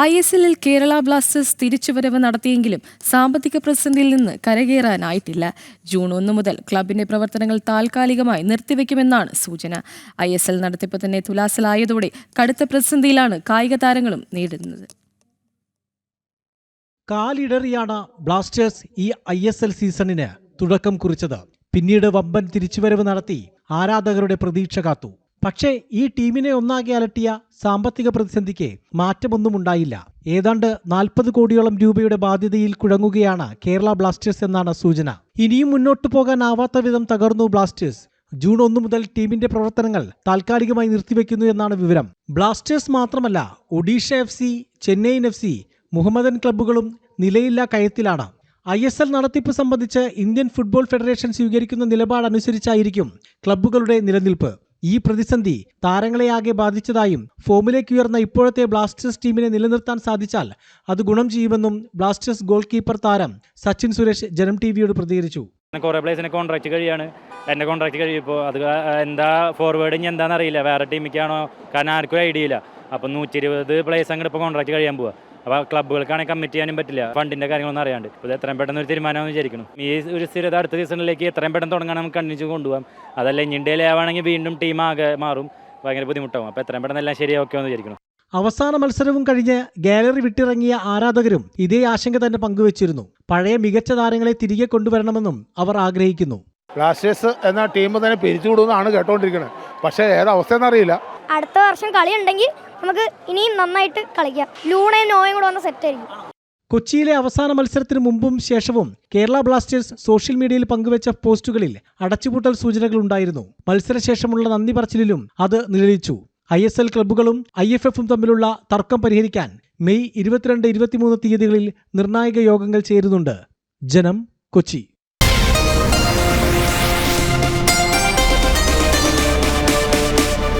ISLൽ Kerala Blasters തിരിച്ചുവരവ് നടത്തിയെങ്കിലും സാമ്പത്തിക പ്രതിസന്ധിയിൽ നിന്ന് കരകയറാനായിട്ടില്ല. ജൂൺ 1 മുതൽ ക്ലബിന്റെ പ്രവർത്തനങ്ങൾ താൽക്കാലികമായി നിർത്തിവെക്കുമെന്നാണ് സൂചന. ISL നടത്തിപ്പ് തന്നെ തുലാസിലായതോടെ കടുത്ത പ്രതിസന്ധിയിലാണ് കായിക താരങ്ങളും നേരിടുന്നത്. കാലിടറിയാണ് ബ്ലാസ്റ്റേഴ്സ് ഈ ISL സീസണിന് തുടക്കം കുറിച്ചത്. പിന്നീട് വമ്പൻ തിരിച്ചുവരവ് നടത്തി ആരാധകരുടെ പ്രതീക്ഷ കാത്തു. പക്ഷേ ഈ ടീമിനെ ഒന്നാകെ അലട്ടിയ സാമ്പത്തിക പ്രതിസന്ധിക്ക് മാറ്റമൊന്നും ഉണ്ടായില്ല. ഏതാണ്ട് 40 കോടിയോളം രൂപയുടെ ബാധ്യതയിൽ കുഴങ്ങുകയാണ് കേരള ബ്ലാസ്റ്റേഴ്സ് എന്നാണ് സൂചന. ഇനിയും മുന്നോട്ടു പോകാനാവാത്ത വിധം തകർന്നു ബ്ലാസ്റ്റേഴ്സ്. ജൂൺ 1 മുതൽ ടീമിന്റെ പ്രവർത്തനങ്ങൾ താൽക്കാലികമായി നിർത്തിവെക്കുന്നു എന്നാണ് വിവരം. ബ്ലാസ്റ്റേഴ്സ് മാത്രമല്ല, Odisha FC, Chennaiyin FC, Mohammedan ക്ലബ്ബുകളും നിലയില്ലാ കയത്തിലാണ്. ISL നടത്തിപ്പ് സംബന്ധിച്ച് ഇന്ത്യൻ ഫുട്ബോൾ ഫെഡറേഷൻ സ്വീകരിക്കുന്ന നിലപാടനുസരിച്ചായിരിക്കും ക്ലബ്ബുകളുടെ നിലനിൽപ്പ്. ഈ പ്രതിസന്ധി താരങ്ങളെയാകെ ബാധിച്ചതായും ഫോമിലേക്ക് ഉയർന്ന ഇപ്പോഴത്തെ ബ്ലാസ്റ്റേഴ്സ് ടീമിനെ നിലനിർത്താൻ സാധിച്ചാൽ അത് ഗുണം ചെയ്യുമെന്നും ബ്ലാസ്റ്റേഴ്സ് ഗോൾ കീപ്പർ താരം സച്ചിൻ സുരേഷ് ജനം TVയോട് പ്രതികരിച്ചു. കുറേ പ്ലേസിന് കോൺട്രാക്ട് കഴിയാണ്. എൻ്റെ കോൺട്രാക്ട് കഴിയുമ്പോൾ അത് എന്താ ഫോർവേഡിങ് എന്താണെന്ന് അറിയില്ല. വേറെ ടീമിക്കാണോ, കാരണം ആർക്കും ഐഡിയ ഇല്ല. അപ്പം 120 പ്ലേസ് അങ്ങോട്ട് ഇപ്പോൾ കോൺട്രാക്ട് കഴിയാൻ പോവുക. അപ്പോൾ ക്ലബ്ബുകൾക്കാണെങ്കിൽ കമ്മിറ്റ് ചെയ്യാനും പറ്റില്ല, ഫണ്ടിൻ്റെ കാര്യങ്ങളൊന്നും അറിയാണ്ട്. ഇപ്പോൾ എത്രയും പെട്ടെന്ന് ഒരു തീരുമാനമെന്ന് വിചാരിക്കണം. ഈ ഒരു സ്ഥിരത അടുത്ത സീസണിലേക്ക് എത്രയും പെട്ടെന്ന് തുടങ്ങാൻ നമുക്ക് കണ്ടിന്യൂ കൊണ്ടുപോകാം. അതല്ല ഇഞ്ചിൻ്റെ ആവുകയാണെങ്കിൽ വീണ്ടും ടീം ആകെ മാറും, ഭയങ്കര ബുദ്ധിമുട്ടാവും. അപ്പോൾ എത്രയും പെട്ടെന്ന് എല്ലാം ശരിയാക്കുമെന്ന് വിചാരിക്കണം. അവസാന മത്സരവും കഴിഞ്ഞ് ഗാലറി വിട്ടിറങ്ങിയ ആരാധകരും ഇതേ ആശങ്ക തന്നെ പങ്കുവച്ചിരുന്നു. പഴയ മികച്ച താരങ്ങളെ തിരികെ കൊണ്ടുവരണമെന്നും അവർ ആഗ്രഹിക്കുന്നു. ബ്ലാസ്റ്റേഴ്സ് എന്ന ടീം തന്നെ പിരിച്ചുവിടുമെന്നാണ് കേട്ടോണ്ടിരിക്കുന്നത്. പക്ഷേ ഏതവസ്ഥയെന്നറിയില്ല. അടുത്ത വർഷം കളി ഉണ്ടെങ്കിൽ നമുക്ക് ഇനിയും നന്നായിട്ട് കളിക്കാം. ലൂണയും നോയും കൂടെ വന്ന സെറ്റ് ആയിരിക്കും. കൊച്ചിയിലെ അവസാന മത്സരത്തിന് മുമ്പും ശേഷവും കേരള ബ്ലാസ്റ്റേഴ്സ് സോഷ്യൽ മീഡിയയിൽ പങ്കുവച്ച പോസ്റ്റുകളിൽ അടച്ചുപൂട്ടൽ സൂചനകൾ ഉണ്ടായിരുന്നു. മത്സരശേഷമുള്ള നന്ദി പറച്ചിലിലും അത് നിഴലിച്ചു. ISL ക്ലബ്ബുകളും IFFും തമ്മിലുള്ള തർക്കം പരിഹരിക്കാൻ മെയ് 22, 23 തീയതികളിൽ നിർണായക യോഗങ്ങൾ ചേരുന്നുണ്ട്. ജനം, കൊച്ചി.